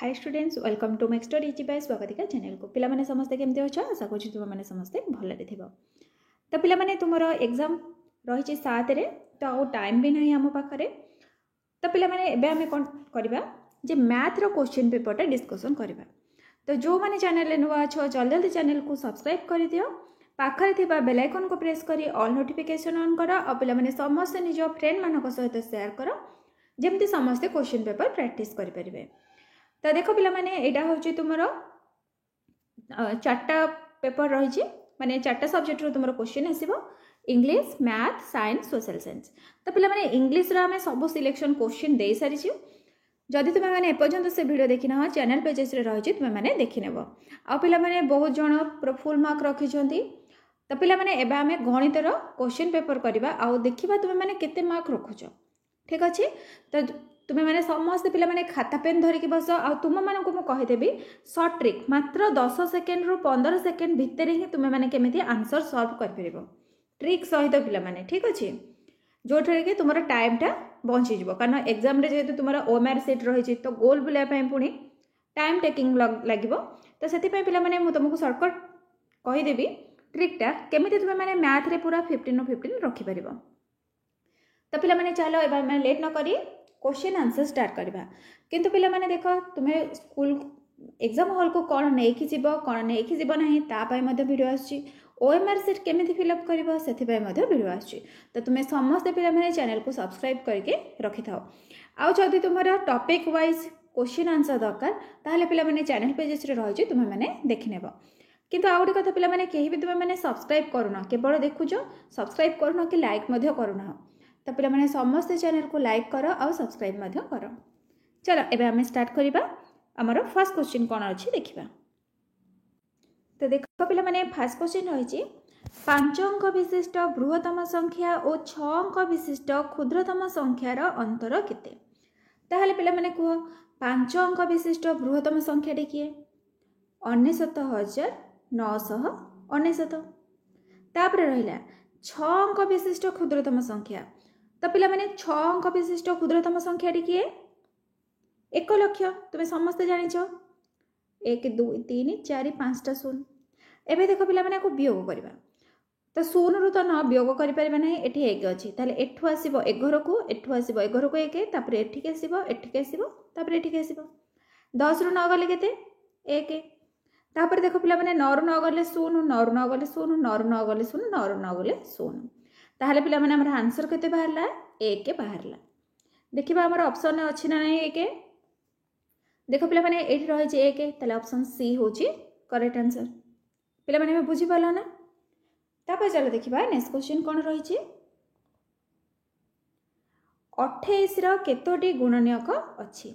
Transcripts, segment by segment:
Hi students welcome to make study by Swagatika channel को पिला माने समस्ते केमते अछ आशा करू तुम माने समस्ते भलरे थिबो। तो पिला माने तुमरो एग्जाम रही 7 रे तो आउ टाइम भी नहीं हम पाखरे। तो पिला माने एबे हमें कोन करबा जे मैथ रो क्वेश्चन पेपर टा डिस्कशन करबा। तो जो माने चैनल ले नुवा अछ जल्दी जल्दी चैनल को सब्सक्राइब कर दियो, पाखरे थिबा बेल आइकन को प्रेस करी ऑल नोटिफिकेशन ऑन करो और पिला माने समस्त निज फ्रेंड मानको सहित शेयर करो जेमती समस्त क्वेश्चन पेपर प्रैक्टिस करि परिबे। तो देख पिला माने एटा होची तुमरो चारटा पेपर रही माने चारटा सब्जेक्ट रो तुमरो क्वेश्चन आसीबो English math science social science. तो पिला माने इंग्लिश रो हमें सब सिलेक्शन क्वेश्चन दे सारी छि। जदि तुम मैंने एपर्यंत से वीडियो देखी ना चैनल पेजेस रे रही तुम मैंने देखी नेब। आ पिला माने बहुत जण फुल मार्क रखी छथि। तो पिला माने एबा हमें गणित रो क्वेश्चन पेपर करबा आ देखिबा तुम मैंने केते मार्क रखुछ। ठीक अछि। तो तुम्हें मैंने समस्त पिला माने खाता पेन धरिकी बस आ तुम मानक मु कहिदेबी शॉर्ट ट्रिक मात्र 10 सेकेंड रु 15 सेकेंड भितर ही तुम्हें मैंने केमिति आंसर सॉल्व कर परिबो ट्रिक सहित पिला माने। ठीक अछि। जो कि तुम टाइम टा बंची जीवो कारण एग्जाम रे जेहेतु तुम ओएमआर सेट रही तो गोल बुलाय पई पुणी टाइम टेकिंग लागिवो। तो सेति पई पिला माने मु तुमको शॉर्टकट कहिदेबी ट्रिकटा केमिति तुम्हें मैंने मैथ रे पूरा 15 नु 15 रखि परिबो। तो पिला माने चलो एबा मैं लेट न करी क्वेश्चन आंसर स्टार्ट करबा। किंतु पिला माने देखो तुम्हें स्कूल एग्जाम हॉल को कौन नहीं जीव कौन नहीं जीव ना तापाई वीडियो आसी ओएमआर सेट केमिति फिलअप कर से वीडियो आसी। तो तुम्हें समस्त पिला माने चैनल को सब्सक्राइब करके रखि थाओ। आउ जदि तुम्हारा टॉपिक वाइज क्वेश्चन आंसर दरकार ताहले पिला माने चैनल पेजेस रे रही तुम्हें मैंने देखि नेब। किंतु आउ गोटे कथा पिला माने केही भी तुम्हें मैंने सब्सक्राइब करूना केवल देखुछ सब्सक्राइब करूना कि लाइक मध्य करूना। तो पिला माने समस्त चैनल को लाइक करो और सब्सक्राइब मध्य करो। चलो एबे हमें स्टार्ट करिबा। हमर फर्स्ट क्वेश्चन कोन अछि देखिबा। तो देखो पिला माने फर्स्ट क्वेश्चन रही 5 अंक विशिष्ट बृहत्तम संख्या और 6 अंक विशिष्ट क्षुद्रतम संख्यार अंतर केते। ताहले पिला माने को 5 अंक विशिष्ट बृहत्तम संख्या किए 69,999। तापर रहिला 6 अंक विशिष्ट क्षुद्रतम संख्या। तो पिला माने 6 अंक विशिष्ट क्षुद्रतम संख्या किए 1 लाख। तुम्हें समस्त जानिछ 1 2 3 4 5टा शून्य। एबे देखो पिला माने को वियोग करबा। तो शून्य रु तो न वियोग करि परिबा नै एठी 1 अछि ताले एठु आसीबो 11 को एठु आसीबो 11 को 1 तापर एठिके आसीबो तापर एठिके आसीबो 10 रु 9 गले केते 1। तापर देखो पिला माने 9 रु 9 गले शून्य 9 रु 9 गले शून्य 9 रु 9 गले शून्य 9 रु 9 गले शून्य। ताहले पिला माने हमर आंसर केते बाहरला 1 बाहरला। देखिबा हमर ऑप्शन अछि ना नै 1। देखो पिला माने एठी रही जे 1 ताले ऑप्शन सी होची करेक्ट आंसर। पिला माने बुझी पाला ना। तापर चलो देखिबा नेक्स्ट क्वेश्चन कोन रही छि 28 रो केतोटी गुणनीयक अछि।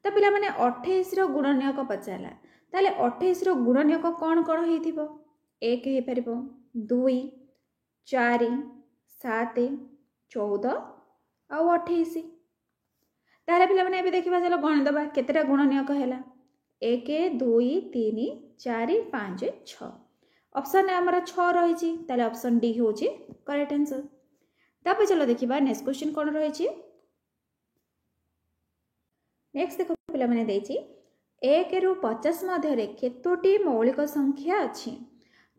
तो पिला माने 28 रो गुणनीयक पचाला ताले 28 रो गुणनीयक कोन कोन हेथिबो 1 हे परिबो 2 4 7 14 आउ 28। ताले पिला माने एबे देखिबा चलो गण दबा केतेटा गुणनीयक हैला 1 2 3 4 5 6। ऑप्शन हमर 6 रही छि ताले ऑप्शन डी होची करेक्ट आंसर। तापर चलो देखिबा नेक्स्ट क्वेश्चन कोन रही छि। नेक्स्ट देखो पिला माने देछि 1 रु 50 मध्य रे केतोटी मौलिक संख्या अछि।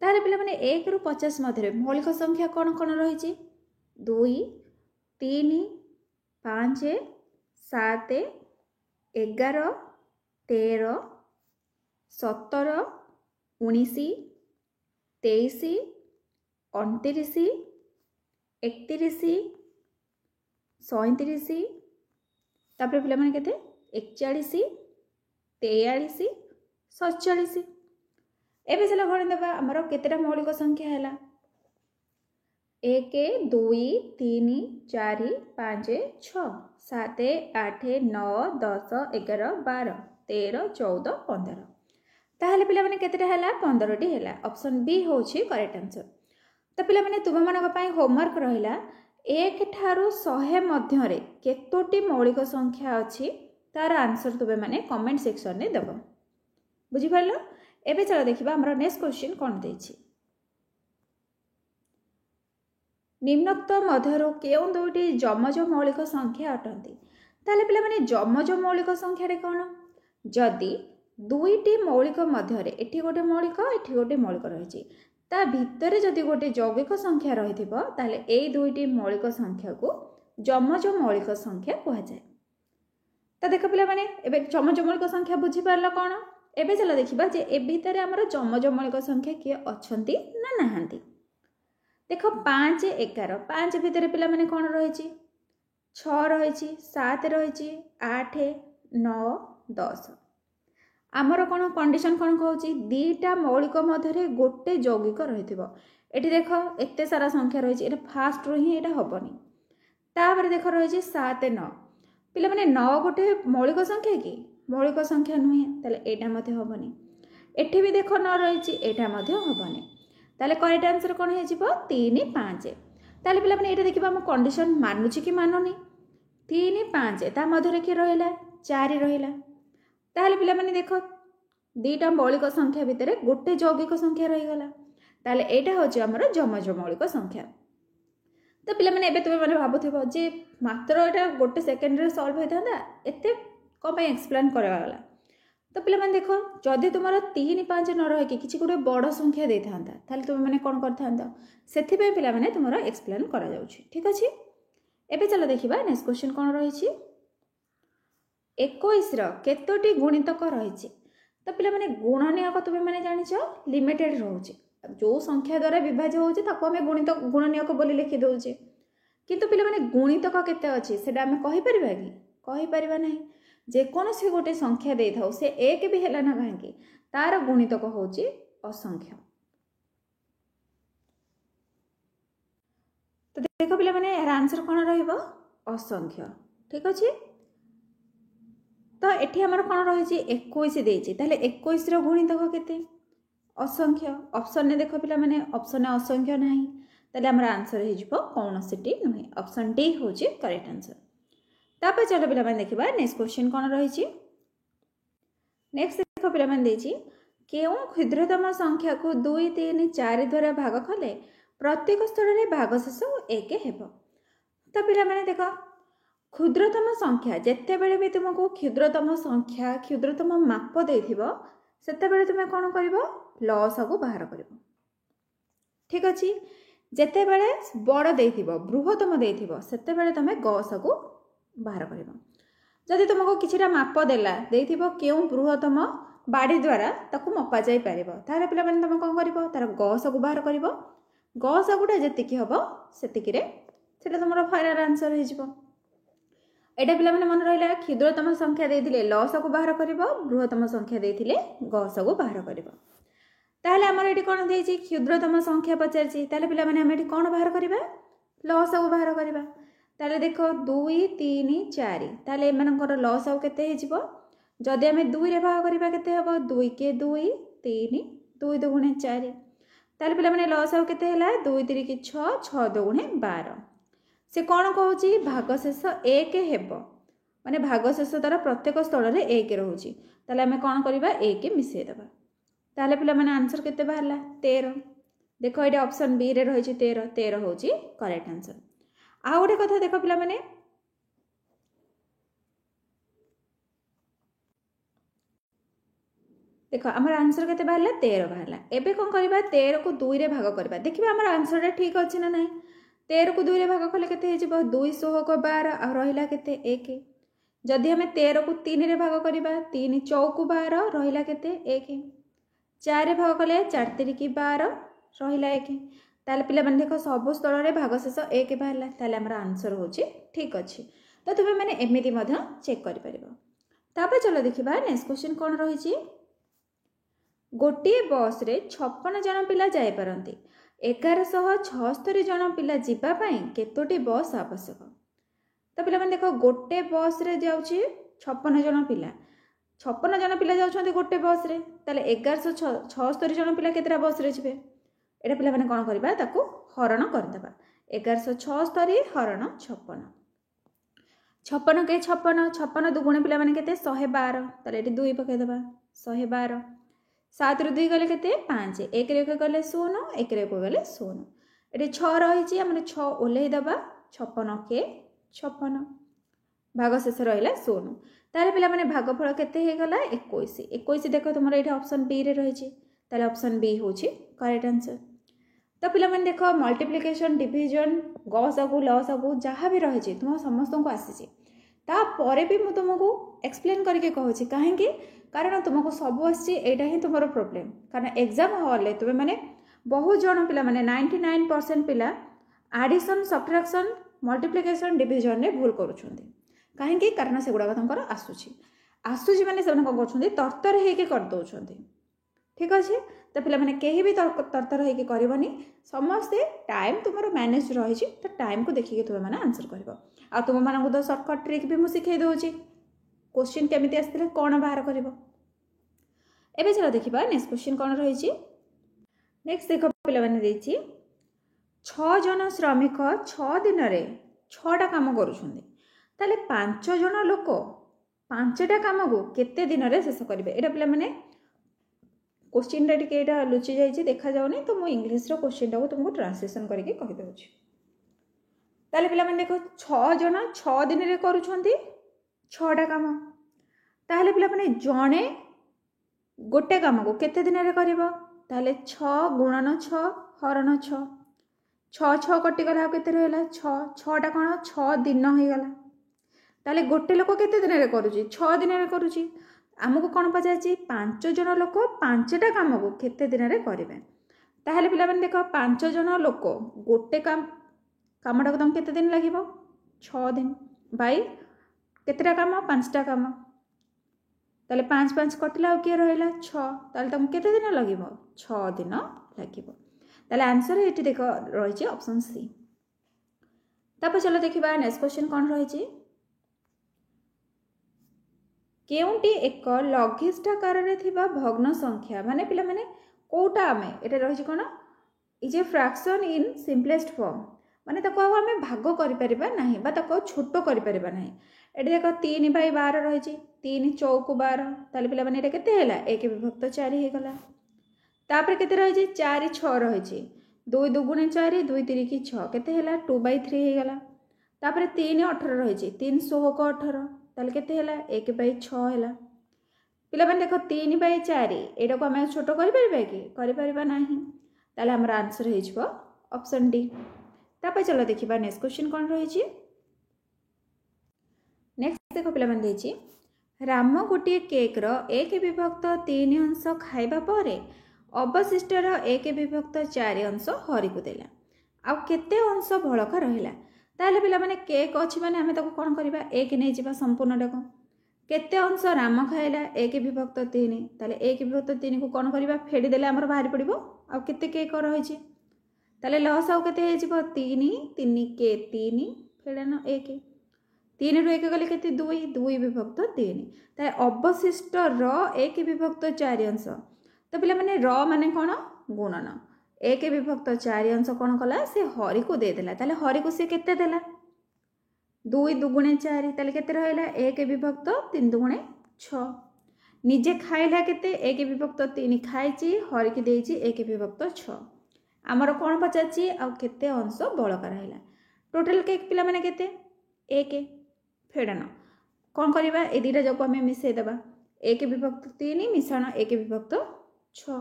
ताले पिला माने 1 रु 50 मध्य रे मौलिक संख्या कोन कोन रही छि 2 3 5 7 11 13 17 19 23 29 31 37 तापर पिला माने केते 41 43 47। एबे चलो गण देबा हमर केतेटा मौलिक संख्या हैला 1 2 3 4 5 6 7 8 9 10 11 12 13 14 15। ताहले पिला माने केतेटा हैला 15 टी हैला ऑप्शन बी होची करेक्ट आंसर। तो पिला माने तुम मानक पई होमवर्क रहिला 1 ठारू 100 मध्य रे केतोटी मौलिक संख्या अछि तार आंसर तुबे माने कमेंट सेक्शन में देबो। बुझि परलो। एबे चलो देखिबा हमर नेक्स्ट क्वेश्चन कोन देछि निम्नोक्त मध्यरु केउं दुईटी जमज मौलिक संख्या अटंती। ताले पिला माने जमज मौलिक संख्या रे कोन जदि दुईटी मौलिक मध्य एठी गोटे मौलिक एठी गोटे मौलिक रही ता भितर जदि गोटे यौगिक संख्या रही ताले ए दुईटी मौलिक संख्या को जमज मौलिक संख्या कह जाए। तो देख पिला माने एबे जमज मौलिक संख्या बुझी पारला कोन एबे चला देखिबा जे ए भितर हमर जमज मौलिक संख्या किए अछंती ना नाहंती। देख 5 11 5 भितर पिला माने कोन रही 6 रही 7 रही 8 9 10 आमर कौन कंडीशन कौन कहूँ दीटा मौलिक मध्य गोटे यौगिक रही देख एत सारा संख्या रही फास्ट रू ही हेबनी तापर देख रही 7 9 पिला माने 9 गोटे मौलिक संख्या कि मौलिक संख्या नुहे ताले एटा मध्य हेबनी एठी भी देख 9 रही एटा मध्य हेबनी ताले करेक्ट आंसर कौन हो 3 5 ताले पिला माने एटा देखिबा हम कंडीशन मानुची कि मानुनी 3 5 ता मध्य कि रहिला 4 रहिला ताले पिला माने देख दीटा मौलिक संख्या भितर गोटे यौगिक संख्या रहीगला ताले एटा होची हमर जमज मौलिक संख्या। तो पिला माने एबे तुमे माने भाबुथिबो जे मात्र एटा गोटे सेकेंड रे सॉल्व होइथांदा एते को पय एक्सप्लेन करगला। तो पिला माने देखो जदि तुमरा 3 5 न रहे कि किछि गोटे बड़ संख्या देथांदा ताले तुमे माने कोन करथांदा सेथि पे पिला माने तुमरा एक्सप्लेन करा जाउछि। ठीक अछि एबे चलो देखिबा नेक्स्ट क्वेश्चन कोन रहिछि 21 रो केतोटी गुणितक रहिछि। तो पिला माने गुणनीयक तुमे माने जानिछ लिमिटेड रहउछि जो संख्या द्वारा विभाज्य होउछि ताको हमें गुणनीयक बोली लिखि दउछि किंतु पिला माने गुणितक केते अछि सेटा हमें कहि परिबा कि कहि परिबा नाही जे कोनोसी गोटे संख्या देइ थाउ से एक भी हेला ना काहेकि तार गुणितक होउछि असंख्य। तो देखो पिला माने यार आंसर कोन रहइबो असंख्य। ठीक अछि तो एठी हमर कोन रहिछि 21 देइछि ताले 21 रो गुणितक केते असंख्य ऑप्शन ने देखो पिला माने ऑप्शन ने असंख्य नाही ताले हमर आंसर हे जिवो कोनोसिटी नुहे ऑप्शन डी होछि करेक्ट आंसर। तापर चलो पिला माने देखिबा नेक्स्ट क्वेश्चन कोन रहिछि नेक्स्ट देखो पिला माने देछि केउ क्षुद्रतम संख्या को 2 3 4 द्वारा भाग कले प्रत्येक स्तर रे भागशेष 1 हेबो। तो पिला माने देखो क्षुद्रतम संख्या जेते बेले भी तुमको क्षुद्रतम संख्या क्षुद्रतम माप देथिबो सेते बेले तुमे कोन करिवो लॉस को बाहर करिवो। ठीक अछि जेते बेले बड़ देथिबो बृहत्तम देथिबो सेते बेले तुमे गस को बाहर करिवो। जदि तुमको किछिटा माप देला देथिबो केउ बृहत्तम बाडी द्वारा ताकू मपा जाई परिबो तारे पिला माने तुमे कोन करिवो तार गस को बाहर करिवो गस गुडा जेतिकी हबो सेतिकी रे सेटा तुमरो फाइनल आंसर हे जिवो। एटा पिला माने मन रहिला क्षुद्रतम संख्या देथिले लॉस को बाहर करिवो बृहत्तम संख्या देथिले गस को बाहर करिवो। ताहले हमर एटी कोन देछि क्षुद्रतम संख्या पचारछि ताहले पिला माने हम एटी कोन बाहर करिबा लॉस को बाहर करिबा। ताहले देखो 2 3 4 ताहले एमानकर लॉस को केते हे जिवो जदि हमें 2 रे भाग करिबा केते हबो 2 के 2 3 2 2 गुणे 4 ताहले पिला माने लॉस को केते हैला 2 3 के 6 6 2 गुणे 12 से कौन कहूँ भागशेष 1 हेबो माने भागशेष तार प्रत्येक स्थल रे 1 रहउछि ताले हमें कौन करबा 1 मिसै दबा ताले पिला माने आंसर केते बाहरला 13। देखो एटा ऑप्शन बी रे रहिछि 13 13 होछि करेक्ट आंसर। आ गोटे कथा देखो पिला माने देखो हमर आंसर केते बाहरला 13 बाहरला एबे कोन करबा 13 को 2 रे भाग करबा देखिबा हमर आंसर रे ठीक अछि ना नाही 13 को 2 रे भाग कले केते हे जिवो 2 16 को 12 आ रहिला केते 1 जदि हमें 13 को 3 रे भाग करबा 3 चौक 12 रहिला केते 1 4 रे भाग कले 4 3 की 12 रहिला 1 ताले पिला माने देखो सब स्थल रे भागशेष 1 बाहरला ताले हमर आंसर होछि ठीक अछि। तो तुमे माने एमिति मध्य चेक करि परिबो। तापर चलो देखिबा नेक्स्ट क्वेश्चन कोन रहिछि गोटे बस रे 56 जन पिला जाय परंती 1176 जन पिला जीवा पई केतोटी बस आवश्यक। तो पिला माने देखो गोटे बस रे जाउछि 56 जन पिला जाउछन्ती गोटे बस रे ताले 1176 जन पिला केतरा बस रे जिवे एटा पिला माने कोन करबा ताकू हरण कर देबा 1176 हरण 56 56 के 56 दुगुणे पिला माने केते 112 ताले एटी 2 पके देबा 112 7 रु 2 गले केते 5 1 रे गले 0 1 रे गले 0 एटी 6 रहिछि हमरे 6 ओले दबा 56 के 56 भाग शेष रहिला 0 ताले पिला माने भागफल केते हे गला 21 21 देखो तुम ये ऑप्शन बी रे रही ताले ऑप्शन बी होची करेक्ट आंसर। तो पिला माने देखो मल्टीप्लिकेशन डिवीजन गसगु लसगु जहाँ भी रही तुम समस्त को आसी तापर भी मुझे तुमको एक्सप्लेन करके कहूँ कहीं कारण तुमको सब आईटा ही तुम प्रोब्लेम कारण एग्जाम हॉल तुम्हें मैंने बहुत जन पिला माने 99% पिला एडिशन सब्ट्रैक्शन मल्टीप्लिकेशन डिवीजन रे भूल करुछंती कहीं कारण से गुड़ाक तुम आसूची मैंने से कौन कर तरतर कर दौरान ठीक अच्छे। तो पिला माने कहीं भी तरतर होनी समस्ते टाइम तुम मैनेज रही तो टाइम को देखिए तुम मैंने आंसर कर आ तुम मानक तो सर्टकट ट्रिक भी मुझे शिखे दूसरी क्वेश्चन केमी आसते कौन बाहर कर एवं चलो देखा नेक्स्ट क्वेश्चन कौन रही नेक्स्ट देख पे 6 जन श्रमिक 6 दिन में 6टा कम करुँचे 5 जन लोक 5टा कम को केते दिन में शेष करेंगे यहाँ पे मैंने क्वेश्चन टे लुचि जाइए देखा जाऊनी तो मुझे इंग्लीश क्वेश्चन टाक तुमको ट्रांसलेशन करके कहीदे ताले पिला माने देखो 6 जन 6 दिन में करुँच 6टा कम ताले पिला माने जड़े गोटे कम को केते दिन में कर 6 गुणन 6 हरण 6 6 6 कटिगला के रहा 6 6टा कौन 6 दिन हो गला ताले गोटे लोक केते दिन में करुँची 6 दिन में करुँची आमको कौन पचार 5 जन लोक 5टा कम को केते दिन में करेंगे ताहले पिला माने देख 5 जन लोक गोटे कामटा को तुम केते दिन लगे 6 दिन बाई केतेटा कम 5टा कम ताले 5 5 कटिला किए रहा 6 ताले तुमको केते दिन लगे 6 दिन लगे ताले आंसर ये देख रही ऑप्शन सी। तापर चलो देखा नेक्स्ट क्वेश्चन कौन रही केउंटी एक लघिष्ठाकार भग्न संख्या माने पिला माने कोटा आमे एटा रही कौन is a fraction in simplest form माने ताको आमे भाग करि परिबा नाही बा ताको छोटो करि परिबा नाही एटा देखो 3/12 रही 3 चौक 12 ताले पिला माने एटा केते हैला 1 विभक्त 4 हे गला तापर केते रही 4 6 रही 2 2 4 2 3 की 6 केते हैला 2/3 हे गला तापर 3 18 रही 3 16 18 ताले केते हैला 1/6 हैला पिला माने देखो 3/4 एटा को हम छोटो करि परिबा कि करि परिबा नाही ताले हमर आंसर हे जबो ऑप्शन डी। तापर चलो देखिबा नेक्स्ट क्वेश्चन कौन रही नेक्स्ट देखो पिला माने देछि राम गोटे केक रो 1 विभक्त 3 अंश खाइबा परे अवशिष्टर 1 विभक्त 4 अंश हरि को देला आ केते अंश बळका रहिला ताले पिला माने केक अछि माने हमें ताको कोन करबा 1 नै जिबा संपूर्ण टाको केते अंश राम खाइला 1 विभक्त 3 ताले 1 विभक्त 3 को कोन करबा फेडी देले हमर बाहर पड़िबो आ केते केक रहिछि ताले लॉस आउ केते हे जिवो 3 3 के 3 फेडन 1 3 रु 1 गले केते 2 2 विभक्त 3 ताले अवशिष्ट र 1 विभक्त 4 अंश तो पिला माने र माने कोन गुणन 1 विभक्त 4 अंश कौन कला से हरि को देदेला ताले हरि को से केते देला 2 2 4 ताले केते रहला 1 विभक्त 3 2 6 निजे खाइला केते 1 विभक्त 3 खाइची हरि की देइची 1 विभक्त 6 आमर कौन पचाची आ केते अंश बळका रहला टोटल केक पिला माने केते 1 फेडन कौन करबा ए दुटा जको हमें मिसई देबा 1 विभक्त 3 मिश्रण 1 विभक्त 6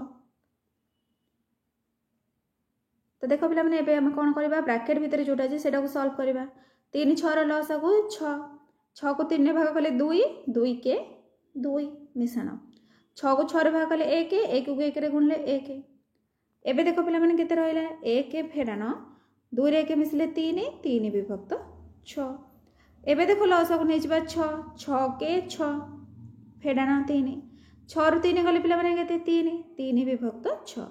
तो देख पिला माने एबे हम कौन करबा ब्रैकेट भितर जोटा अछि सेटा को सॉल्व करबा 3 6 रो लॉस को 6 6 को 3 भाग कले 2 2 के 2 मिश्रण 6 को 6 रे भाग कले 1 1 को 1 रे गुणले 1 एबे देखो पिला माने केते रहला 1 फेडन 2 रे 1 मिसले 3 3 विभक्त 6 एबे देखो लॉस को नै जिबा 6 6 के 6 फेडन 3 6 रु 3 गले पिला माने केते 3 3 विभक्त 6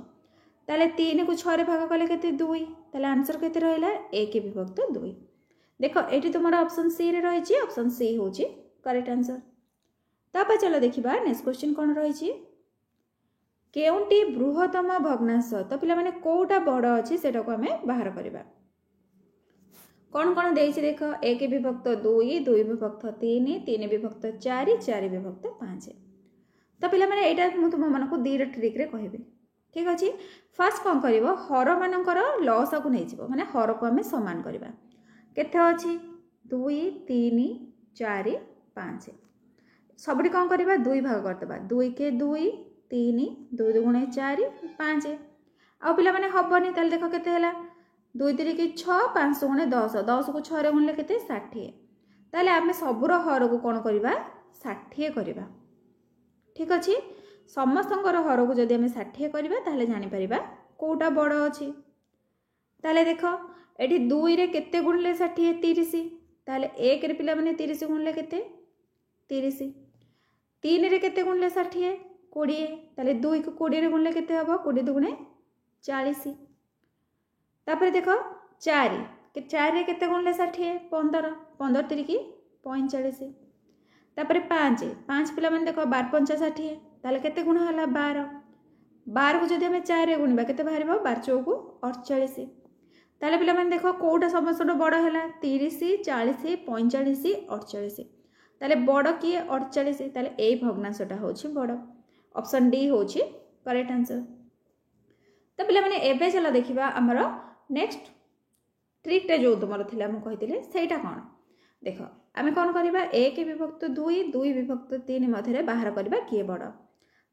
ताले 3 को 6 रे भाग कले केते 2 ताले आंसर केते रहला 1 विभक्त 2 देखो एठी तुम्हारा ऑप्शन सी रे रही छी ऑप्शन सी होची करेक्ट आंसर। तापर चलो देखिबा नेक्स्ट क्वेश्चन कोन रही छी केउंटी बृहत्तम भग्नांश तो पिला माने कोटा बड़ अछि सेटा को हमें बाहर करबा कौन कौन देछि देख 1 विभक्त 2 2 विभक्त 3 3 विभक्त 4 4 विभक्त 5 तो पिला माने एटा मु तुम मन को दीर ट्रिक रे कहबे ठीक अछि फर्स्ट कौन करिवो हर मानकर लॉस को नै जिवो माने हर को हमें समान करबा केथे अछि 2 3 4 5 सबुठी कौन करवा 2 भाग करदे 2 के 2 3 2 दुगुणे 4 5 आउ पिला माने हबनी ताले देखो केते हला 2 3 की 6 5 गुणे 10 10 को 6 रे गुणले केते 60 ताले आमे सबुर हर को कौन करवा 60 करवा ठीक अछि समस्तंकर हर को जदि आमे 60 करवा ताले जानि परिबा कोटा बड़ अछि ताले देखो एठी 2 रे केते गुणले 60 30 ताले 1 रे पिला माने 30 गुणले केते 30 3 रे केते गुणले 60 20 ताले 2 को 20 रे गुणले केते हबो 20 दुगुणे 40 तापर देखो 4 रे केते गुणले 60 15 15 3 की 45 तापर 5 पिला माने देखो 12 5 60 ताले केते गुण हला 12 12 को जदि हमें 4 रे गुणबा केते बाहरिबो 12 चौकु 48 ताले पिला माने देखो कोटा समस्त बड़ हला 30 40 45 48 ताले बड़ किए 48 ताले ए भग्नांशटा होछि बड़ ऑप्शन डी होछि करेक्ट आंसर। तो पिला माने एबे चला देखिबा हमर नेक्स्ट ट्रिकटा जो तुमर थिला मु कहितिले सेटा कोन देखो आमे कोन करबा 1 विभक्त 2 2 विभक्त 3 मध्यरे बाहर करबा किए बड़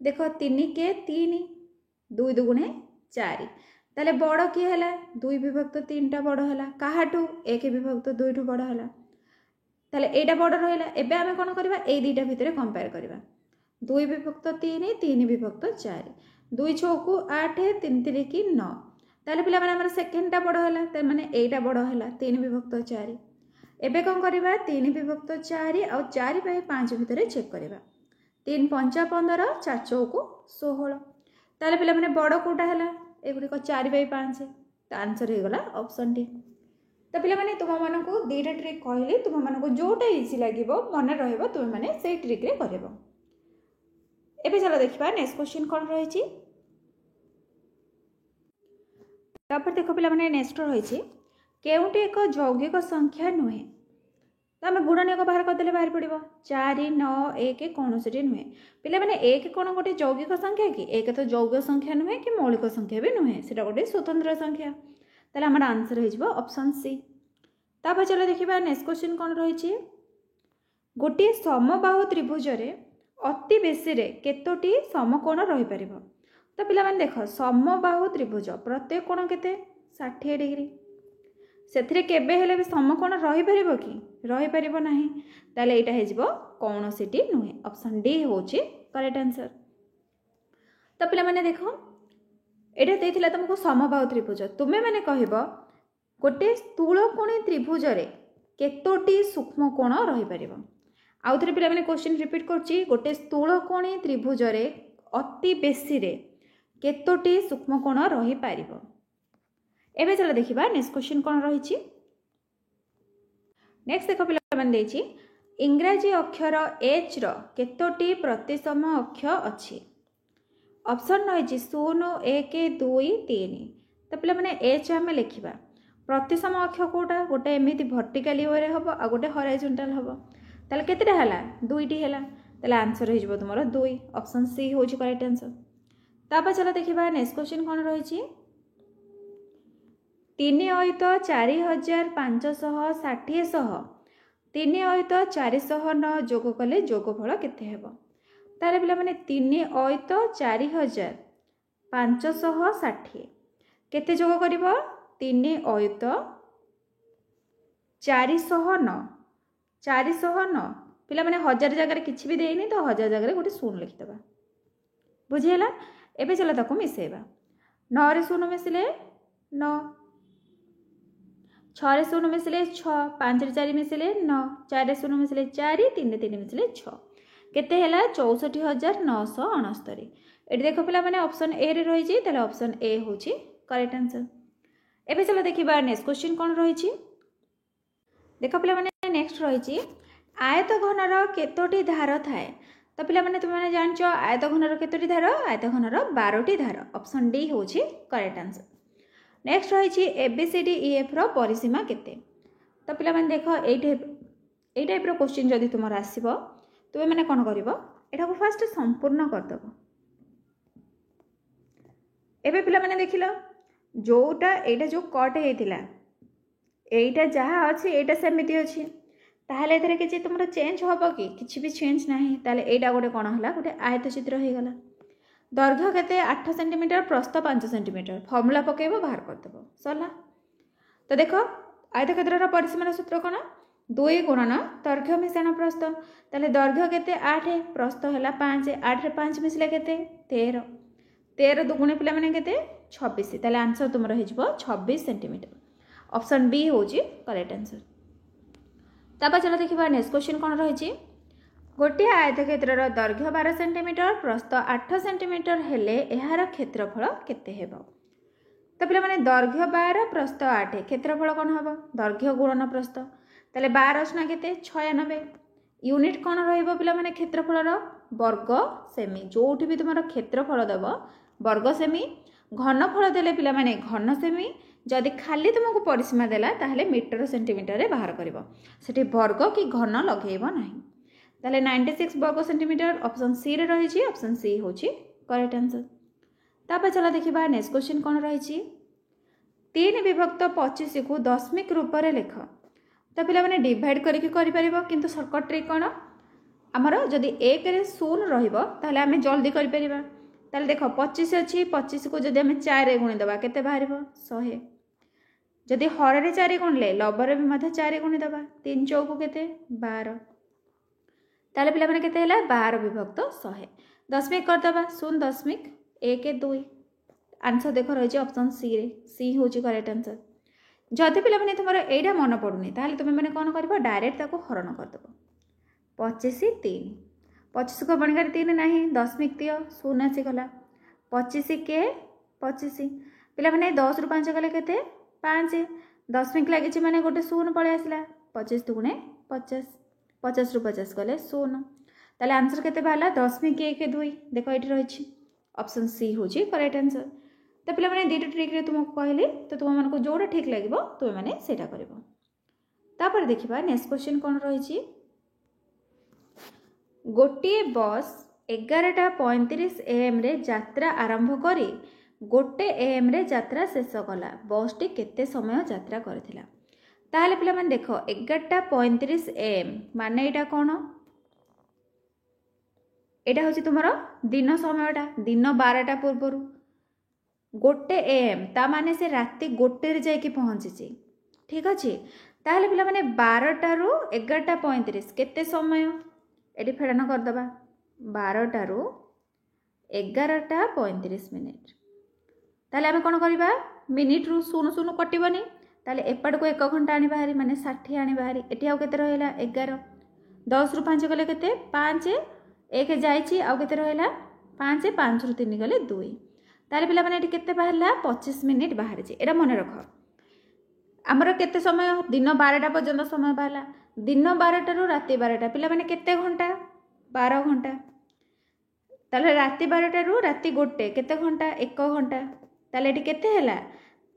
देखो 3 के 3 2 दुगुणे 4 ताले बड़ किए हला 2 विभक्त 3 टा बड़ हला काहाटू 1 विभक्त 2 टू बड़ हला ताले एटा बड़ रहला एबे आमे कोन करबा ए दुईटा भितरे कंपेयर करबा 2 विभक्त 3 3 विभक्त 4 2 6 को 8 3 3 की 9 ताले पिला माने हमर सेकंड टा बड़ हला त माने एटा बड़ हला 3 विभक्त 4 एबे कोन करबा 3 विभक्त 4 और 4 बाय 5 भितरे चेक करबा 3 5 15 4 चौको 16 ताले पिला माने बड़ कोटा हला एगुडी को 4 बाय 5 त आंसर हे गला ऑप्शन डी। तो पिला माने तुम मानन को दीटा ट्रिक कहली तुम मानन को जोटा इजी लागिबो मने रहइबो तुम माने सेही ट्रिक रे करबो। एबे चलो देखिबा नेक्स्ट क्वेश्चन कोन रहै छी तापर देखो पिला माने नेक्स्ट रहै छी केउटी एक यौगिक संख्या नुहे तो आम गुणनीयक बाहर करदे बाहर पड़ो 4 9 1 कौनसी नुहे पिला माने 1 कौन गोटे यौगिक संख्या कि 1 तो यौगिक संख्या नुहे कि मौलिक संख्या भी नुहे से गोटे स्वतंत्र संख्या ताले हमर आंसर हो ऑप्शन सी। तापर चलो देखिबा नेक्स्ट क्वेश्चन कोन रही गोटे समबाहु त्रिभुज रे अति बेसी रे केतोटी समकोण रही परिबो तो पिला माने देखो समबाहु त्रिभुज प्रत्येक कोण केते 60 डिग्री सेथिरे केबे हेले भी समकोण रही परिबो कि रही परिबो नाही ताले एटा हे जिवो कौनसीटी नुहे ऑप्शन डी होची करेक्ट आंसर। तो पिला माने देखो एटा देथिला तुमको समबाहु त्रिभुज तुमे माने कहबो गोटे स्थूलकोणी त्रिभुज रे केतोटी सूक्ष्म कोण रही परिबो आउ थरे पिला माने क्वेश्चन रिपीट करची गोटे स्थूलकोणी त्रिभुज रे अति बेसी रे केतोटी सूक्ष्म कोण रही परिबो। एबे चलो देखिबा नेक्स्ट क्वेश्चन कोन रही नेक्स्ट देखो पिला माने देछि इंग्रजी अक्षर एच रो केतोटी प्रतिसम अक्षर अछि ऑप्शन रही 0 1 2 3 तो पिला माने एच आम लिखा प्रतिसम अक्षर कोटा गोटे एमती भर्टिकाली वे हम आ गोटे हॉरिजॉन्टल हम ताले केतेटा हला दुईटी हला ताले आंसर हो तुम 2 ऑप्शन सी हो करेक्ट आंसर। तापर चलो देखिबा नेक्स्ट क्वेश्चन कोन रही 3 अयुत 4560 सह 3 अयुत 409 जोग कले जोगफल केते हेबो तारे पिला माने 3 अयुत 4560 केते जोग करिवो 3 अयुत 409 पिला माने 1000 जगह किछि भी देइनी तो 1000 जगह गोटे 0 लिखि देबा बुझियला। एबे चलो ताको मिसेबा 9 रे 0 मिसले 9 6 रे 0 मिसले 6 5 रे 4 मिसले 9 4 रे 0 मिसले 4 3 रे 3 मिसले 6 केते हैला 64969 एटी देखो पिला माने ऑप्शन ए रे रही छी ताले ऑप्शन ए होची करेक्ट आंसर। एबे चलो देखिबा नेक्स्ट क्वेश्चन कोन रही छी देखो पिला माने नेक्स्ट रही छी आयत घनर केतोटी धार थाए तो पिला माने तुम माने जानचो आयत घनर केतोटी धार आयत घनर 12टी धार ऑप्शन डी होची करेक्ट आंसर। नेक्स्ट रही छी एबीसीडी ईएफ रो परिसीमा केते तो पिला माने देखो ए टाइप रो क्वेश्चन जदी तुमर आसीबो तुम मैंने कौन कर फास्ट संपूर्ण करदेव एबे पिला माने देखिल जोटा एटा जो कट होता एटा जहाँ अच्छी एटा सेमती अच्छी ताहले एथरे किछि तुमरो चेंज हबो कि किछि भी चेंज नाही ताहले एटा गोटे कोन हला गोटे आयत चित्र हे गला दैर्घ्य केते 8 सेंटीमीटर प्रस्थ 5 सेंटीमीटर फॉर्मूला पकेबो बाहर कर देबो सरला। तो देखो आयतक्षेत्रर परिसीमार सूत्र कोन 2 गुणन दैर्घ्य मिश्रण प्रस्थ ताहले दैर्घ्य केते 8 प्रस्थ हला 5 8 रे 5 मिसले केते 13 13 दुगुणे पिला माने केते 26 ताहले आंसर तुमरो हे जिवो 26 सेंटीमीटर ऑप्शन बी होची करेक्ट आंसर। ताबा चलो देखिबा नेक्स्ट क्वेश्चन कोन रहिछि गोटे आयतक्षेत्रर दैर्घ्य 12 सेंटीमीटर प्रस्थ 8 सेंटीमीटर हेले एहार क्षेत्रफल केते हेबो। तो पिला माने दैर्घ्य 12 प्रस्थ 8 क्षेत्रफल कोन हबो दैर्घ्य गुणन प्रस्थ ताले 12 असना केते 96 यूनिट कोन रहइबो पिला माने क्षेत्रफलर वर्ग सेमी जोठी भी तुमरो क्षेत्रफल देबो वर्ग सेमी घनफल देले पिला माने घन सेमी जदि खाली तुमको परिसीमा देला ताहले मीटर सेंटीमीटर रे बाहर करिवो सेठी वर्ग कि घन लगेइबो नाही ताहले 96 वर्ग सेंटीमीटर ऑप्शन सी रे रहिछि ऑप्शन सी होछि करेक्ट आंसर। तापर चला देखिबा नेक्स्ट क्वेश्चन कोन रहिछि 3 विभक्त 25 को दशमिक रूप रे लेख। तो पिला माने डिवाइड करके करि परिबो किंतु शॉर्टकट ट्रिक कोन हमरो जदि 1 रे 0 रहिबो ताहले हमें जल्दी करि परिबा ताहले देखो 25 अछि 25 को जदि हमें 4 रे गुणी दबा केते बाहरिबो 100 जदि हर रे 4 गुणले लबर रे भी मध्य 4 गुणी दबा 3 चौको केते 12 ताले पिला माने केते हैला 12 विभक्त 100 दशमिक कर दबा 0.12 आंसर देखो रही ऑप्शन सी रे सी होची करेक्ट आंसर। जदि पिला माने तुमरो एडा मन पडुनी ताले तुमे माने कोन करबो डायरेक्ट ताको हरण कर दबो 25 3 25 को बणगार 3 नाही दशमिक दियो 0 आसी गला 25 के 25 पिला माने 10 रु 5 गले केते 5 दशमिक लागिछि माने गोटे 0 पळे आसला 25 दुगुणे 50 50 रु 50 गले 0 ताले आंसर केते बाला दशमिक 1 2 देखो एठी रहिछि ऑप्शन सी होछि करेक्ट आंसर। तो पिला माने दीटा ट्रिक रे तुमको कहली तो तुम मानको जोडा ठीक लागिबो तुमे माने सेटा करबो। तापर देखिबा नेक्स्ट क्वेश्चन कोन रहिछि गोटे बस 11:35 AM रे यात्रा आरंभ करी गोटे AM रे यात्रा शेष कला बस टी केते समय यात्रा करथिला ताहले पिला माने देखो 11:35 AM माने एटा कोन एटा होछि तुमरो दिन समयटा दिन 12टा पूर्वरु गोटे AM ता माने से राति गोटे रे जाई कि पहुंची ठीक अछि ताहले पिला माने 12टा रु 11:35 केते समय एटी फेडन कर दबा 12टा रु 11:35 मिनिट ताले हमें कोन करबा मिनिट रु 0 कटिबनी ताले एपड को 1 घंटा आनी बाहरी माने 60 आनी बाहरी एटी आउ केते रहला 11 10 रु 5 गले केते 5 1 जाईची आउ केते रहला 5 5 रु 3 गले 2 ताले पिला माने एटी केते बाहरला 25 मिनिट बाहर जे एटा मन रख हमर केते समय दिन 12टा पर्यंत समय बाहला दिन 12टा रु राति 12टा पिला माने केते घंटा 12 घंटा ताले राति 12टा रु राति गोटे केते घंटा 1 घंटा ताले एटी केते हैला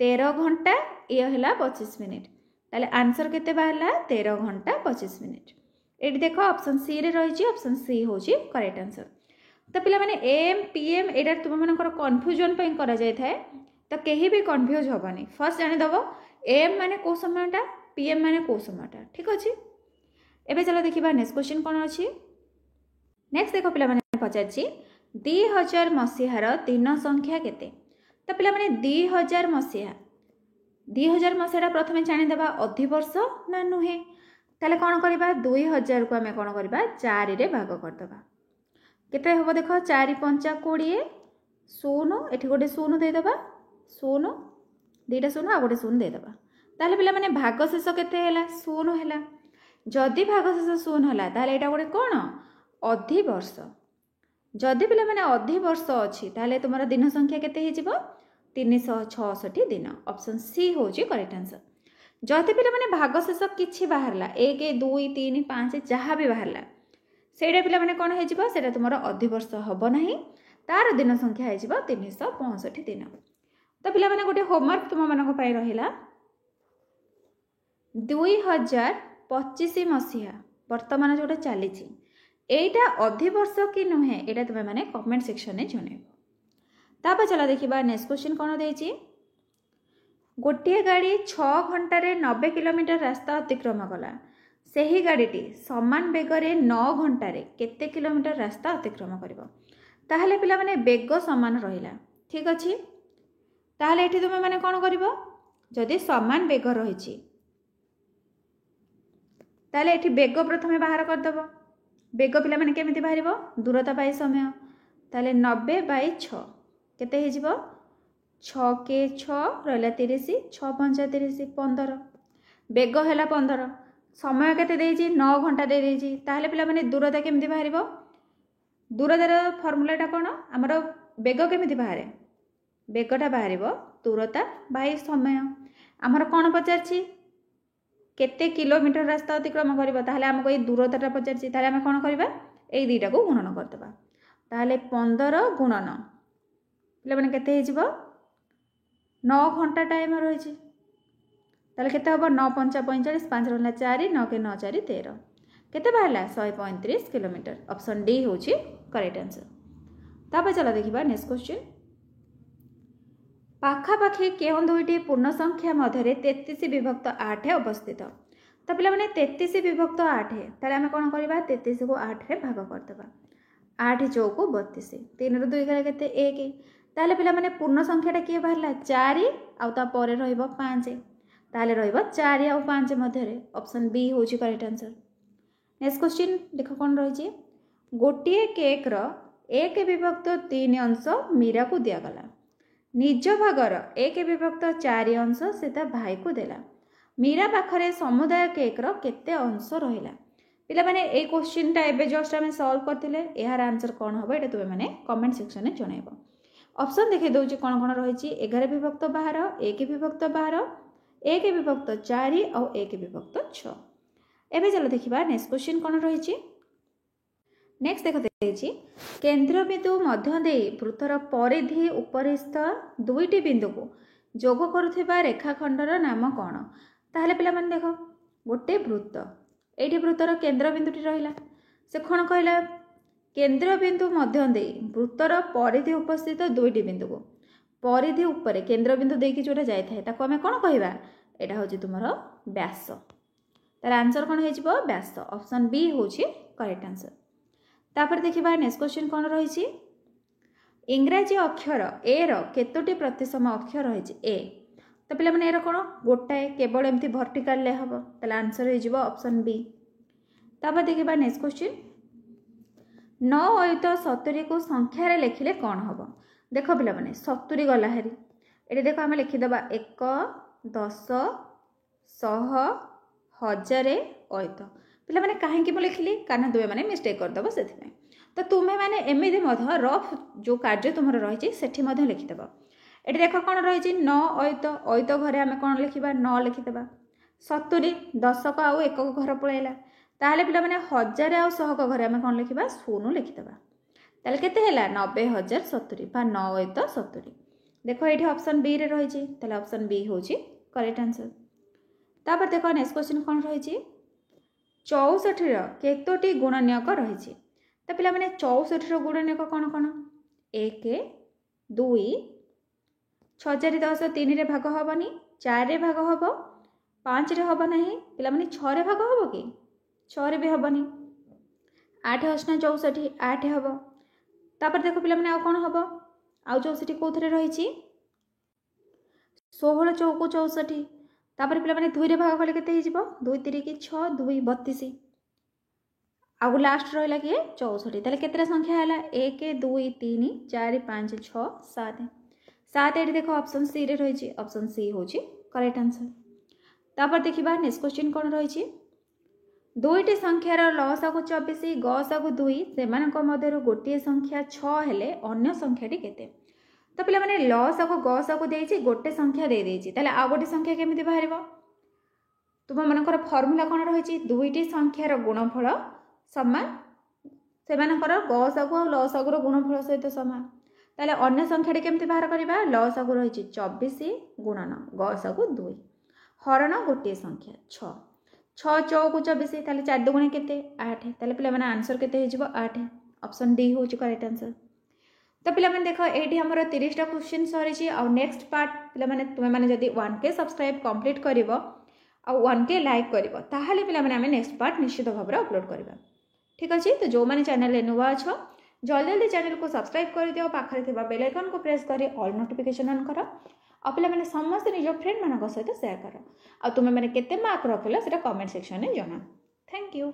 13 घंटा ये हैला 25 मिनिट ताले आंसर केते बाहरला 13 घंटा 25 मिनिट एटी देखो ऑप्शन सी रे रहिछि ऑप्शन सी होछि करेक्ट आंसर। तो पिला माने एम पीएम एडा तुम मानकर कन्फ्यूजन पई करा जाय थाए तो केही भी कन्फ्यूज होबानी फर्स्ट जानि दबो एम माने को समयटा पीएम माने को समयटा ठीक अछि। एबे चलो देखिबा नेक्स्ट क्वेश्चन कोन अछि नेक्स्ट देखो पिला माने पचाछि 2000 मसिहार दिन संख्या केते। तो पिला माने 2000 मसिहा प्रथमे जानि देबा अधिवर्ष ना नुहे ताले कोन करबा 2000 को हमें कोन करबा 4 रे भाग कर दबा केते होबो देखो 4 5 20 0 एठी गोटे 0 दे दबा 0 दीटा 0 आ गोटे 0 दे दबा ताले पिला माने भाग शेष केते हैला 0 हैला जदि भाग शेष 0 हैला ताले एटा गोटे कोन अधिवर्ष जदि पिला माने अधिवर्ष अछि ताले तुम्हारा दिन संख्या केते हे जिवो 366 दिन ऑप्शन सी होची करेक्ट आंसर। जदि पिला माने भाग शेष किछि बाहरला 1 2 3 5 जहा भी बाहरला सेडा पिला माने कोन हे जिवो सेडा तुम्हारा अधिवर्ष हबो नाही तार दिन संख्या हे जिवो 365 दिन। तो पिला माने गोटे होमवर्क तुम मानको पई रहिला 2025 मसिहा वर्तमान जोटा चलीछि एटा अधिवर्ष कि नुहे एटा तुम माने कमेंट सेक्शन में जणेबो। तापर चला देखिबा नेक्स्ट क्वेश्चन कोन देछि गोटे गाड़ी 6 घंटा रे 90 किलोमीटर रास्ता अतिक्रम कला ସେହି ଗାଡ଼ିଟି ସମାନ ବେଗରେ 9 ଘଣ୍ଟାରେ କେତେ କିଲୋମିଟର ରାସ୍ତା ଅତିକ୍ରମ କରିବ। ତାହେଲେ ପିଲାମାନେ ବେଗ ସମାନ ରହିଲା, ଠିକ୍ ଅଛି। ତାହେଲେ ଏଠି ତୁମେ ମାନେ କ'ଣ କରିବ, ଯଦି ସମାନ ବେଗ ରହିଛି ତାହେଲେ ଏଠି ବେଗ ପ୍ରଥମେ ବାହାର କରିଦେବ। ବେଗ ପିଲାମାନେ କେମିତି ବାହାରିବ, ଦୂରତା ବାଇ ସମୟ। ତାହେଲେ 90/6 କେତେ ହେଇଯିବ, 6 × 6 ରହିଲା 30, 6 × 5 = 30, 15। ବେଗ ହେଲା 15, ସମୟ କେତେ ଦେଇଛି, 9 ଘଣ୍ଟା ଦେଇଛି। ତାହେଲେ ପିଲାମାନେ ଦୂରତା କେମିତି ବାହାରିବ, ଦୂରତାର ଫର୍ମୁଲାଟା କ'ଣ, ଆମର ବେଗ କେମିତି ବାହାରେ, ବେଗଟା ବାହାରିବ ଦୂରତା ବାଇ ସମୟ। ଆମର କ'ଣ ପଚାରିଛି, କେତେ କିଲୋମିଟର ରାସ୍ତା ଅତିକ୍ରମ କରିବ, ତାହେଲେ ଆମକୁ ଏଇ ଦୂରତାଟା ପଚାରିଛି। ତାହେଲେ ଆମେ କ'ଣ କରିବା, ଏଇ ଦୁଇଟାକୁ ଗୁଣନ କରିଦେବା। ତାହେଲେ 15 ଗୁଣନ ପିଲାମାନେ କେତେ ହେଇଯିବ, 9 ଘଣ୍ଟା ଟାଇମ୍ ରହିଛି। ତାହେଲେ କେତେ ହେବ, 9 × 5 = 45, 5 ରହିଲା 4, 9 × 9 = 13, କେତେ ବାହାରିଲା, 135 କିଲୋମିଟର। ଅପସନ୍ ଡି ହେଉଛି କରେକ୍ଟ ଆନ୍ସର। ତାପରେ ଚାଲ ଦେଖିବା ନେକ୍ସଟ କ୍ୱେଶ୍ଚିନ୍। ପାଖାପାଖି କେଉଁ ଦୁଇଟି ପୂର୍ଣ୍ଣ ସଂଖ୍ୟା ମଧ୍ୟରେ 33/8 ଅବସ୍ଥିତ। ତ ପିଲାମାନେ 33/8, ତାହେଲେ ଆମେ କ'ଣ କରିବା, 33କୁ 8ରେ ଭାଗ କରିଦେବା। 8 × 4 = 32, 3ରୁ 2 ଗଲେ କେତେ, 1। ତାହେଲେ ପିଲାମାନେ ପୂର୍ଣ୍ଣ ସଂଖ୍ୟାଟା କିଏ ବାହାରିଲା, 4 ଆଉ ତାପରେ ରହିବ 5। ତାହେଲେ ରହିବ 4 ଆଉ 5 ମଧ୍ୟରେ। ଅପସନ୍ ବି ହେଉଛି କରେକ୍ଟ ଆନ୍ସର। ନେକ୍ସଟ କ୍ୱେଶ୍ଚିନ୍ ଦେଖ କ'ଣ ରହିଛି। ଗୋଟିଏ କେକ୍ର 1/3 ଅଂଶ ମୀରାକୁ ଦିଆଗଲା। ନିଜ ଭାଗର 1/4 ଅଂଶ ସେ ତା ଭାଇକୁ ଦେଲା। ମୀରା ପାଖରେ ସମୁଦାୟ କେକ୍ର କେତେ ଅଂଶ ରହିଲା। ପିଲାମାନେ ଏଇ କ୍ୱେଶ୍ଚିନ୍ଟା ଏବେ ଜଷ୍ଟ ଆମେ ସଲ୍ଭ କରିଥିଲେ, ଏହାର ଆନ୍ସର କ'ଣ ହେବ ଏଇଟା ତୁମେମାନେ କମେଣ୍ଟ ସେକ୍ସନରେ ଜଣାଇବ। ଅପସନ୍ ଦେଖାଇ ଦେଉଛି କ'ଣ କ'ଣ ରହିଛି, 11/12, 1/12, 1/4 ଆଉ 1/6। ଏବେ ଚାଲ ଦେଖିବା ନେକ୍ସଟ କ୍ୱେଶ୍ଚିନ୍ କ'ଣ ରହିଛି। ନେକ୍ସଟ ଦେଖ ଦେଇଛି, କେନ୍ଦ୍ରବିନ୍ଦୁ ମଧ୍ୟ ଦେଇ ବୃତ୍ତର ପରିଧି ଉପରିସ୍ଥ ଦୁଇଟି ବିନ୍ଦୁକୁ ଯୋଗ କରୁଥିବା ରେଖାଖଣ୍ଡର ନାମ କ'ଣ। ତାହେଲେ ପିଲାମାନେ ଦେଖ, ଗୋଟେ ବୃତ୍ତ, ଏଇଠି ବୃତ୍ତର କେନ୍ଦ୍ରବିନ୍ଦୁଟି ରହିଲା। ସେ କ'ଣ କହିଲା, କେନ୍ଦ୍ରବିନ୍ଦୁ ମଧ୍ୟ ଦେଇ ବୃତ୍ତର ପରିଧି ଉପସ୍ଥିତ ଦୁଇଟି ବିନ୍ଦୁକୁ, ପରିଧି ଉପରେ କେନ୍ଦ୍ରବିନ୍ଦୁ ଦେଇକି ଯେଉଁଟା ଯାଇଥାଏ ତାକୁ ଆମେ କ'ଣ କହିବା, ଏଇଟା ହେଉଛି ତୁମର ବ୍ୟାସ। ତାର ଆନ୍ସର କ'ଣ ହେଇଯିବ, ବ୍ୟାସ। ଅପସନ୍ ବି ହେଉଛି କରେକ୍ଟ ଆନ୍ସର। ତାପରେ ଦେଖିବା ନେକ୍ସଟ କ୍ୱେଶ୍ଚିନ୍ କ'ଣ ରହିଛି। ଇଂରାଜୀ ଅକ୍ଷର ଏର କେତୋଟି ପ୍ରତିସମ ଅକ୍ଷର ରହିଛି, ଏ। ତ ପିଲାମାନେ ଏର କ'ଣ, ଗୋଟାଏ, କେବଳ ଏମିତି ଭର୍ଟିକାଲରେ ହେବ। ତାହେଲେ ଆନ୍ସର ହେଇଯିବ ଅପସନ୍ ବି। ତାପରେ ଦେଖିବା ନେକ୍ସଟ କ୍ୱେଶ୍ଚିନ୍। 9 × 70କୁ ସଂଖ୍ୟାରେ ଲେଖିଲେ କ'ଣ ହେବ। ଦେଖ ପିଲାମାନେ 70 ଗଲା ହାରି, ଏଠି ଦେଖ ଆମେ ଲେଖିଦେବା 1, 10, 100, 1000 ଅୟୁତ। ପିଲାମାନେ କାହିଁକି ମୁଁ ଲେଖିଲି, କାରଣ ତୁମେମାନେ ମିଷ୍ଟେକ୍ କରିଦେବ ସେଥିପାଇଁ। ତ ତୁମେମାନେ ଏମିତି ମଧ୍ୟ ରଫ୍ ଯେଉଁ କାର୍ଯ୍ୟ ତୁମର ରହିଛି ସେଠି ମଧ୍ୟ ଲେଖିଦେବ। ଏଠି ଦେଖ କ'ଣ ରହିଛି, 9 ଅୟୁତ, ଅୟୁତ ଘରେ ଆମେ କ'ଣ ଲେଖିବା, 9 ଲେଖିଦେବା। 70, 10କ ଆଉ 1କ ଘର ପଳାଇଲା। ତାହେଲେ ପିଲାମାନେ 1000 ଆଉ 100କ ଘରେ ଆମେ କ'ଣ ଲେଖିବା, 0 ଲେଖିଦେବା। ତାହେଲେ କେତେ ହେଲା, 90,070 ବା 9 ଅୟୁତ 70। ଦେଖ ଏଇଠି ଅପସନ୍ ବିରେ ରହିଛି, ତାହେଲେ ଅପସନ୍ ବି ହେଉଛି କରେକ୍ଟ ଆନ୍ସର। ତାପରେ ଦେଖ ନେକ୍ସଟ କ୍ୱେଶ୍ଚିନ୍ କ'ଣ ରହିଛି। 64ର କେତୋଟି ଗୁଣନୀୟକ ରହିଛି। ତ ପିଲାମାନେ 64ର ଗୁଣନୀୟକ କ'ଣ କ'ଣ, 1, 2, 6010 3ରେ ଭାଗ ହେବନି, 4ରେ ଭାଗ ହେବ, 5ରେ ହେବ ନାହିଁ। ପିଲାମାନେ 6ରେ ଭାଗ ହେବ କି, 6ରେ ବି ହେବନି। 8 ଅଷ୍ଟନା 64, 8 ହେବ। ତାପରେ ଦେଖ ପିଲାମାନେ ଆଉ କ'ଣ ହେବ, ଆଉ 64 କେଉଁଥିରେ ରହିଛି, 16 ଚଉକୁ 64। ତାପରେ ପିଲାମାନେ 2ରେ ଭାଗ କଲେ କେତେ ହେଇଯିବ, 2 3 କି 6, 2 32। ଆଉ ଲାଷ୍ଟ ରହିଲା କିଏ, 64। ତାହେଲେ କେତେଟା ସଂଖ୍ୟା ହେଲା, 1, 2, 3, 4, 5, 6, 7। 7 ଏଠି ଦେଖ ଅପସନ୍ ସିରେ ରହିଛି, ଅପସନ୍ ସି ହେଉଛି କରେକ୍ଟ ଆନ୍ସର। ତାପରେ ଦେଖିବା ନେକ୍ସଟ କ୍ୱେଶ୍ଚିନ୍ କ'ଣ ରହିଛି। ଦୁଇଟି ସଂଖ୍ୟାର ଲସାଗୁ 24, ଗସାଗୁ 2, ସେମାନଙ୍କ ମଧ୍ୟରୁ ଗୋଟିଏ ସଂଖ୍ୟା 6 ହେଲେ ଅନ୍ୟ ସଂଖ୍ୟାଟି କେତେ। ତ ପିଲାମାନେ ଲସାଗୁ ଗସାଗୁ ଦେଇଛି, ଗୋଟେ ସଂଖ୍ୟା ଦେଇଛି, ତାହେଲେ ଆଉ ଗୋଟେ ସଂଖ୍ୟା କେମିତି ବାହାରିବ। ତୁମମାନଙ୍କର ଫର୍ମୁଲା କ'ଣ ରହିଛି, ଦୁଇଟି ସଂଖ୍ୟାର ଗୁଣଫଳ ସମାନ, ସେମାନଙ୍କର ଗସାଗୁ ଆଉ ଲସାଗୁର ଗୁଣଫଳ ସହିତ ସମାନ। ତାହେଲେ ଅନ୍ୟ ସଂଖ୍ୟାଟି କେମିତି ବାହାର କରିବା, ଲସାଗୁ ରହିଛି 24 ଗୁଣନ ଗସାଗୁ 2 ହରଣ ଗୋଟିଏ ସଂଖ୍ୟା 6, 6 ଚଉକୁ 24, ତାହେଲେ 4 ଦୁଗୁଣେ କେତେ, 8। ତାହେଲେ ପିଲାମାନେ ଆନ୍ସର କେତେ ହେଇଯିବ, 8। ଅପସନ୍ ଡି ହେଉଛି କରେକ୍ଟ ଆନ୍ସର। ତ ପିଲାମାନେ ଦେଖ ଏଇଠି ଆମର 30ଟା କ୍ୱେଶ୍ଚିନ୍ ସରିଛି। ଆଉ ନେକ୍ସଟ ପାର୍ଟ ପିଲାମାନେ ତୁମେମାନେ ଯଦି 1K ସବସ୍କ୍ରାଇବ୍ କମ୍ପ୍ଲିଟ୍ କରିବ, ଆଉ 1K ଲାଇକ୍ କରିବ ତାହେଲେ ପିଲାମାନେ ଆମେ ନେକ୍स्ट ପାर्ट निश्चित भाव में अपलोड करवा ठीक अच्छे। तो जो मैंने चैनल नुआ अच्छ जल्दी जल्दी चैनल को सब्सक्राइब कर दियो पाखरे थिबा बेल आइकन को प्रेस करी ऑल नोटिफिकेशन ऑन करो आ पिला माने समस्त निज फ्रेंड मानक सहित शेयर करो आ तुमे माने केते मार्क रखिला सेटा कमेंट सेक्शन में जणा। Thank you.